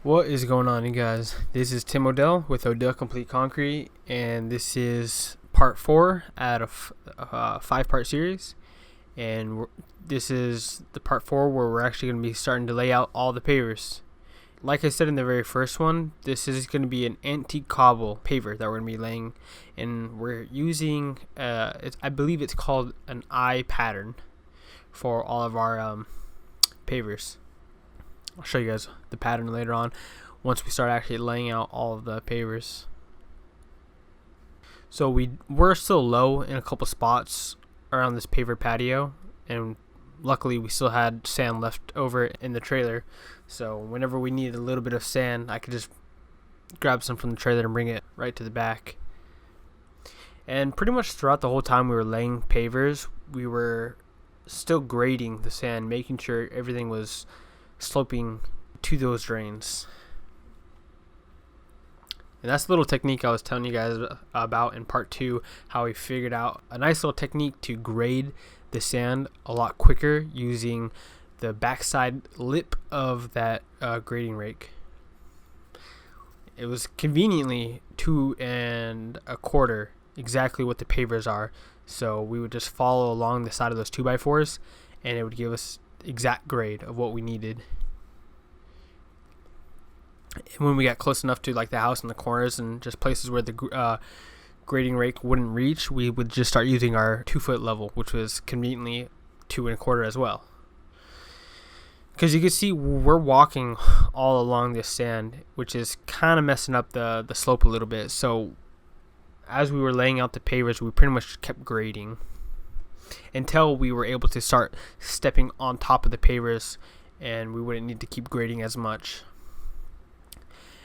What is going on, you guys? This is Tim Odell with Odell Complete Concrete, and this is part 4 out of a 5-part series. And this is the part 4 where we're actually going to be starting to lay out all the pavers. Like I said in the very first one, this is going to be an antique cobble paver that we're going to be laying, and we're using I believe it's called an I pattern for all of our pavers. I'll show you guys the pattern later on once we start actually laying out all of the pavers. So we're still low in a couple spots around this paver patio, and luckily we still had sand left over in the trailer. So whenever we needed a little bit of sand, I could just grab some from the trailer and bring it right to the back. And pretty much throughout the whole time we were laying pavers, we were still grading the sand, making sure everything was sloping to those drains. And that's the little technique I was telling you guys about in part 2, how we figured out a nice little technique to grade the sand a lot quicker using the backside lip of that grading rake. It was conveniently 2 1/4, exactly what the pavers are. So we would just follow along the side of those 2x4s, and it would give us exact grade of what we needed. And when we got close enough to like the house in the corners and just places where the grading rake wouldn't reach, we would just start using our 2-foot level, which was conveniently 2 1/4 as well. Because you can see we're walking all along this sand, which is kind of messing up the slope a little bit. So as we were laying out the pavers, we pretty much kept grading until we were able to start stepping on top of the pavers, and we wouldn't need to keep grading as much.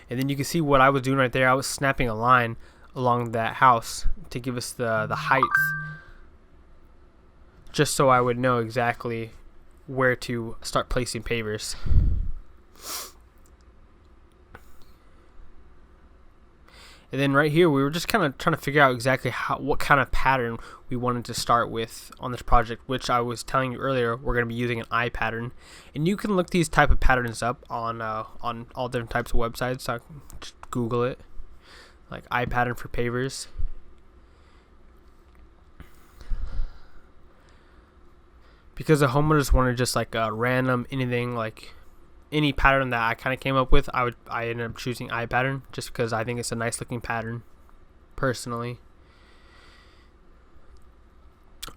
And then you can see what I was doing right there. I was snapping a line along that house to give us the height, just so I would know exactly where to start placing pavers. And then right here, we were just kind of trying to figure out exactly what kind of pattern we wanted to start with on this project, which I was telling you earlier, we're going to be using an I pattern. And you can look these type of patterns up on all different types of websites. So just Google it, like I pattern for pavers. Because the homeowners wanted just like a random anything, like any pattern that I kind of came up with, I ended up choosing I pattern just because I think it's a nice looking pattern personally.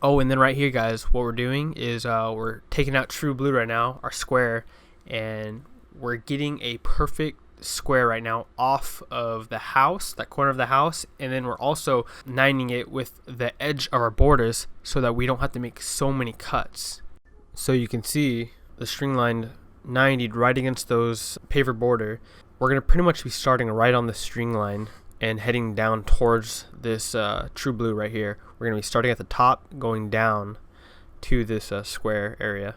Oh, and then right here, guys, what we're doing is we're taking out True Blue right now, our square, and we're getting a perfect square right now off of the house, that corner of the house, and then we're also nining it with the edge of our borders so that we don't have to make so many cuts. So you can see the string line 90'd right against those paver border. We're going to pretty much be starting right on the string line and heading down towards this True Blue right here. We're going to be starting at the top, going down to this square area.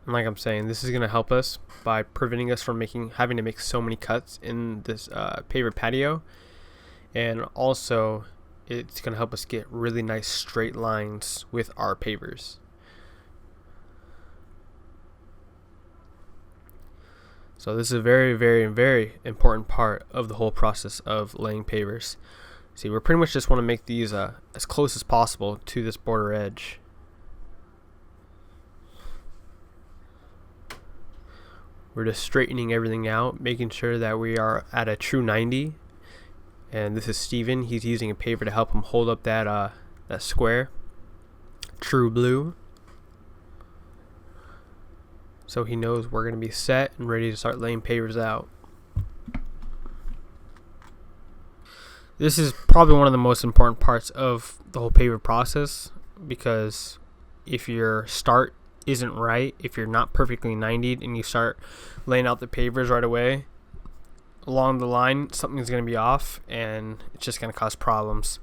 And like I'm saying, this is going to help us by preventing us from having to make so many cuts in this paver patio. And also, it's going to help us get really nice straight lines with our pavers. So this is a very, very, very important part of the whole process of laying pavers. See, we pretty much just want to make these as close as possible to this border edge. We're just straightening everything out, making sure that we are at a true 90. And this is Steven. He's using a paver to help him hold up that square. True Blue. So he knows we're going to be set and ready to start laying pavers out. This is probably one of the most important parts of the whole paver process, because if your start isn't right, if you're not perfectly 90'd and you start laying out the pavers right away, along the line something's going to be off and it's just going to cause problems.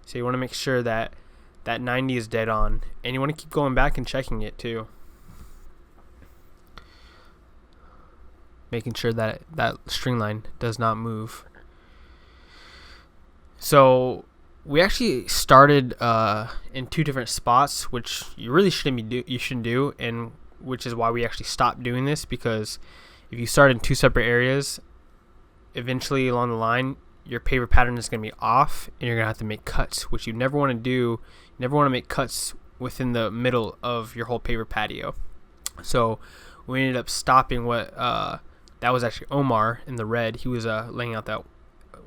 So you want to make sure that that 90 is dead on, and you want to keep going back and checking it too, making sure that that string line does not move. So we actually started in 2 different spots, which you really shouldn't do, and which is why we actually stopped doing this, because if you start in 2 separate areas, eventually along the line your paver pattern is going to be off and you're going to have to make cuts, which you never want to do. You never want to make cuts within the middle of your whole paver patio. So we ended up stopping what that was actually Omar in the red. He was laying out that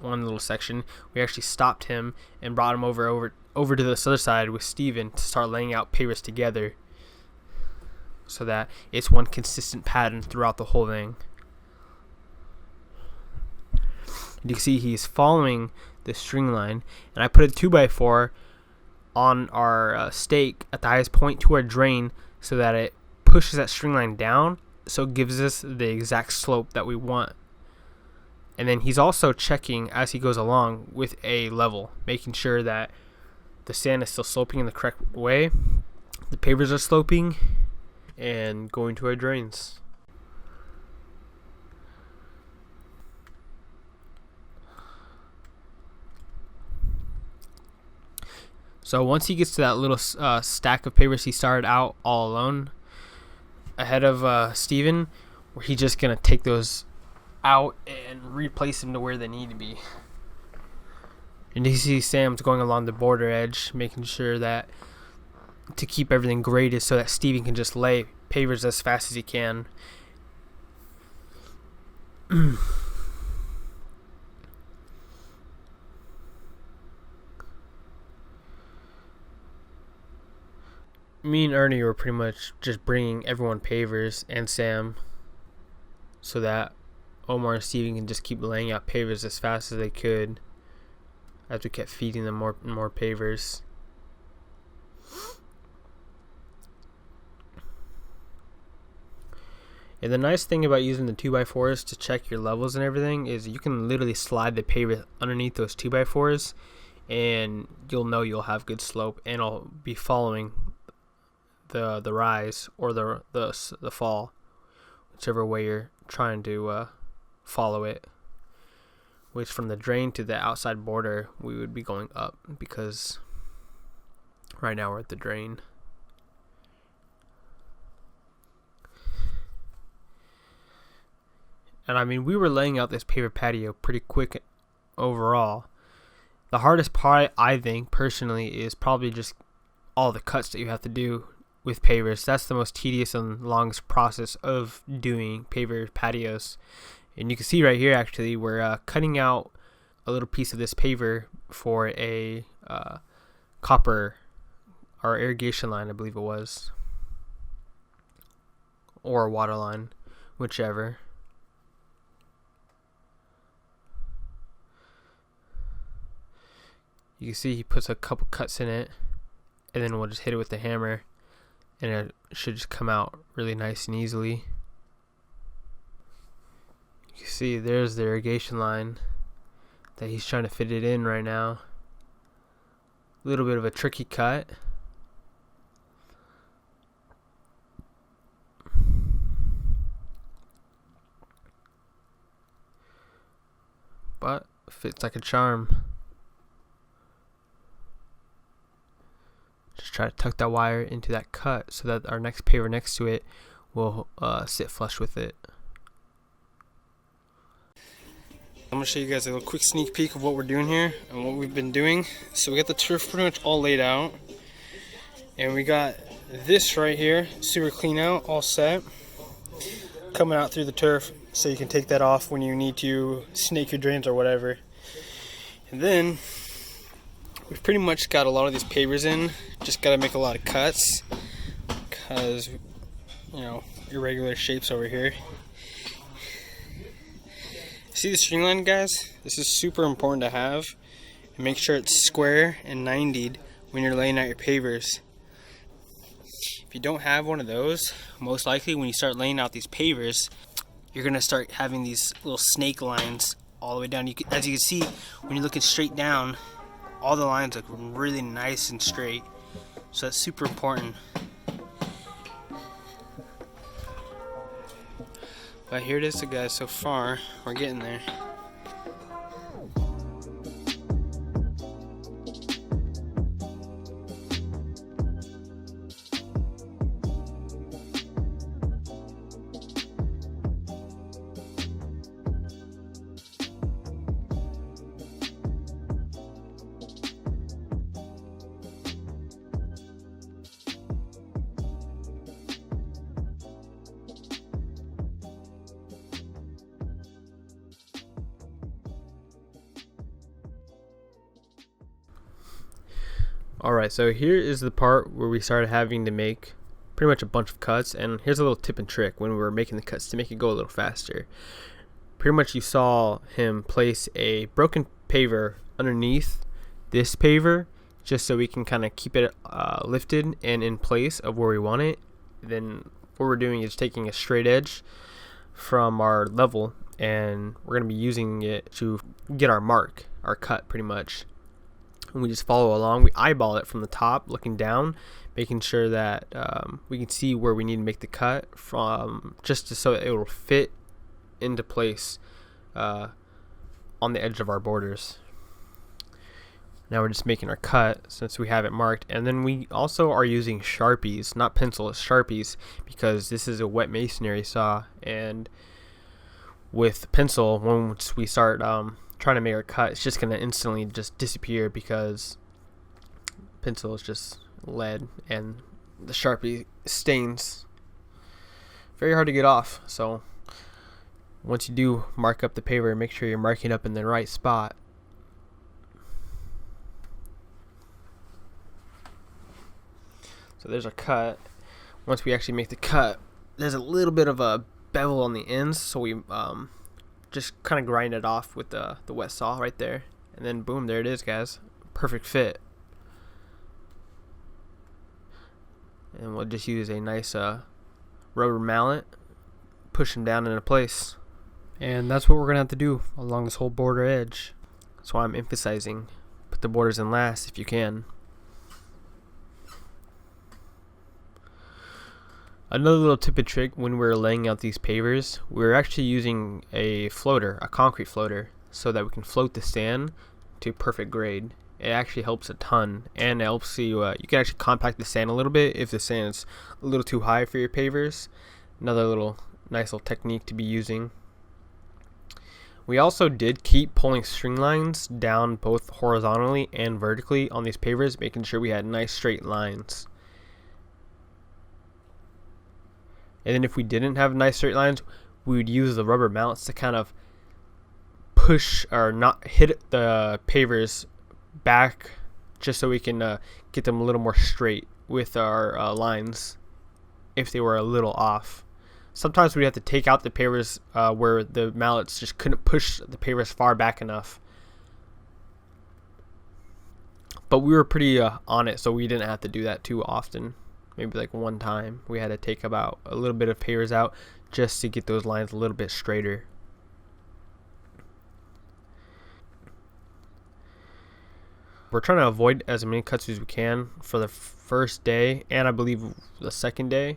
one little section. We actually stopped him and brought him over to this other side with Steven to start laying out pavers together, so that it's one consistent pattern throughout the whole thing. You can see he's following the string line, and I put a 2x4 on our stake at the highest point to our drain so that it pushes that string line down, so it gives us the exact slope that we want. And then he's also checking as he goes along with a level, making sure that the sand is still sloping in the correct way, the pavers are sloping, and going to our drains. So once he gets to that little stack of pavers he started out all alone ahead of Steven, where he's just going to take those out and replace them to where they need to be. And you see Sam's going along the border edge, making sure that to keep everything graded so that Steven can just lay pavers as fast as he can. Me and Ernie were pretty much just bringing everyone pavers, and Sam, so that Omar and Steven can just keep laying out pavers as fast as they could as we kept feeding them more and more pavers. And the nice thing about using the 2x4s to check your levels and everything is you can literally slide the paver underneath those 2x4s, and you'll know you'll have good slope, and it'll be following the rise or the fall, whichever way you're trying to follow it. Which from the drain to the outside border, we would be going up, because right now we're at the drain. And I mean, we were laying out this paver patio pretty quick overall. The hardest part, I think personally, is probably just all the cuts that you have to do with pavers. That's the most tedious and longest process of doing paver patios. And you can see right here, actually, we're cutting out a little piece of this paver for a copper or irrigation line, I believe it was, or a water line, whichever. You can see he puts a couple cuts in it, and then we'll just hit it with the hammer, and it should just come out really nice and easily. You can see there's the irrigation line that he's trying to fit it in right now. A little bit of a tricky cut. But fits like a charm. Just try to tuck that wire into that cut so that our next paver next to it will sit flush with it. I'm going to show you guys a little quick sneak peek of what we're doing here and what we've been doing. So we got the turf pretty much all laid out, and we got this right here super clean out, all set, coming out through the turf, so you can take that off when you need to snake your drains or whatever. And then we've pretty much got a lot of these pavers in. Just got to make a lot of cuts because, you know, irregular shapes over here. See the string line, guys? This is super important to have. And make sure it's square and 90'd when you're laying out your pavers. If you don't have one of those, most likely when you start laying out these pavers, you're going to start having these little snake lines all the way down. As you can see, when you're looking straight down, all the lines look really nice and straight. So that's super important. But here it is, guys. So far, we're getting there. Alright, so here is the part where we started having to make pretty much a bunch of cuts, and here's a little tip and trick when we were making the cuts to make it go a little faster. Pretty much you saw him place a broken paver underneath this paver just so we can kind of keep it lifted and in place of where we want it. Then what we're doing is taking a straight edge from our level, and we're going to be using it to get our mark, our cut pretty much. And we just follow along. We eyeball it from the top looking down, making sure that we can see where we need to make the cut from, just so it will fit into place on the edge of our borders. Now we're just making our cut since we have it marked, and then we also are using Sharpies, not pencils, Sharpies, because this is a wet masonry saw, and with pencil, once we start trying to make our cut, it's just going to instantly just disappear because pencil is just lead and the Sharpie stains. Very hard to get off. So once you do mark up the paper, make sure you're marking up in the right spot. So there's our cut. Once we actually make the cut, there's a little bit of a bevel on the ends, so we just kind of grind it off with the wet saw right there, and then boom, there it is, guys. Perfect fit. And we'll just use a nice rubber mallet, push them down into place, and that's what we're gonna have to do along this whole border edge. That's why I'm emphasizing put the borders in last if you can. Another little tip and trick when we're laying out these pavers, we're actually using a floater, a concrete floater, so that we can float the sand to perfect grade. It actually helps a ton, and it helps you, you can actually compact the sand a little bit if the sand is a little too high for your pavers. Another nice little technique to be using. We also did keep pulling string lines down both horizontally and vertically on these pavers, making sure we had nice straight lines. And then if we didn't have nice straight lines, we would use the rubber mallets to kind of push or not hit the pavers back, just so we can get them a little more straight with our lines if they were a little off. Sometimes we'd have to take out the pavers where the mallets just couldn't push the pavers far back enough. But we were pretty on it, so we didn't have to do that too often. Maybe like one time we had to take about a little bit of pavers out just to get those lines a little bit straighter. We're trying to avoid as many cuts as we can for the first day, and I believe the second day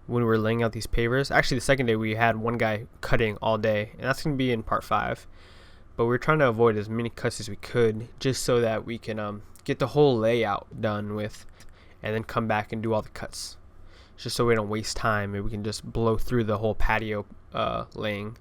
when we were laying out these pavers. Actually, the second day we had one guy cutting all day, and that's going to be in part 5. But we're trying to avoid as many cuts as we could, just so that we can get the whole layout done with, and then come back and do all the cuts, just so we don't waste time and we can just blow through the whole patio laying.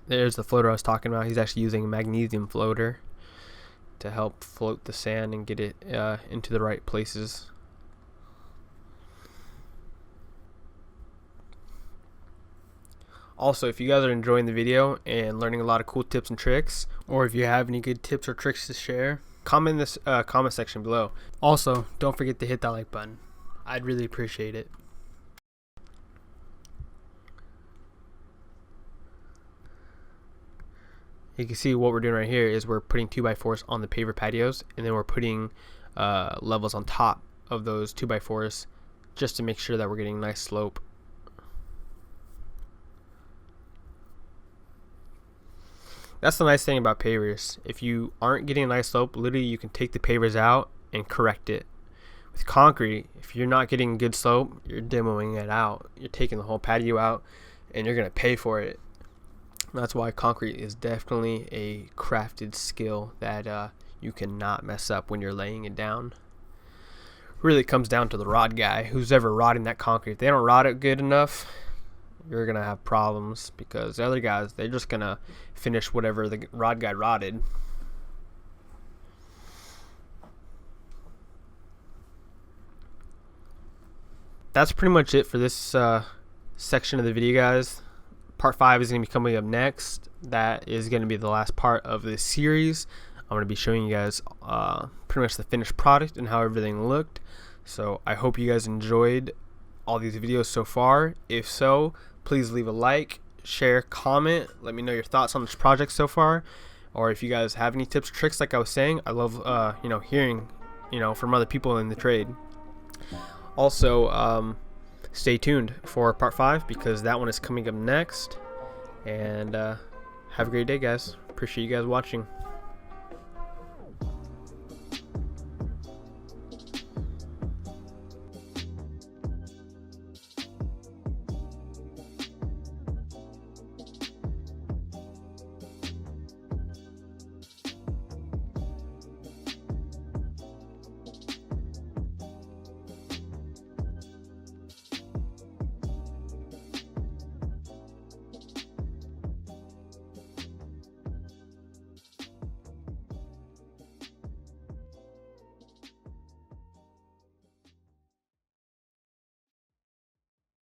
There's the floater I was talking about. He's actually using a magnesium floater to help float the sand and get it into the right places. Also, if you guys are enjoying the video and learning a lot of cool tips and tricks, or if you have any good tips or tricks to share, comment in this comment section below. Also, don't forget to hit that like button. I'd really appreciate it. You can see what we're doing right here is we're putting 2x4s on the paver patios, and then we're putting levels on top of those 2x4s just to make sure that we're getting nice slope. That's the nice thing about pavers. If you aren't getting a nice slope, literally you can take the pavers out and correct it. With concrete, if you're not getting good slope, you're demoing it out. You're taking the whole patio out, and you're going to pay for it. That's why concrete is definitely a crafted skill that you cannot mess up when you're laying it down. Really comes down to the rod guy, who's ever rodding that concrete. If they don't rod it good enough, you're going to have problems, because the other guys, they're just going to finish whatever the rod guy rodded. That's pretty much it for this section of the video, guys. Part 5 is going to be coming up next. That is going to be the last part of this series. I'm going to be showing you guys pretty much the finished product and how everything looked. So I hope you guys enjoyed all these videos so far. If so, please leave a like, share, comment, let me know your thoughts on this project so far, or if you guys have any tips or tricks. Like I was saying, I love hearing from other people in the trade. Also, stay tuned for part 5 because that one is coming up next. And have a great day, guys. Appreciate you guys watching.